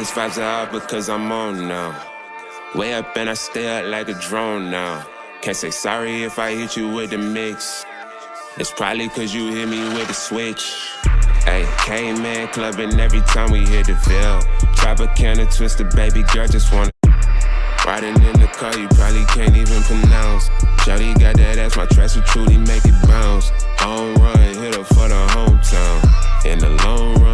niggas vibes are off because I'm on now. Way up and I stay up like a drone now. Can't say sorry if I hit you with the mix. It's probably cause you hit me with the switch. Ayy, K-Man clubbing every time we hit the Ville. Tropicana twister, baby girl just wanna. Riding in the car, you probably can't even pronounce. Shawty got that ass, my tracks will truly make it bounce. Home run, hit her for the hometown. In the long run,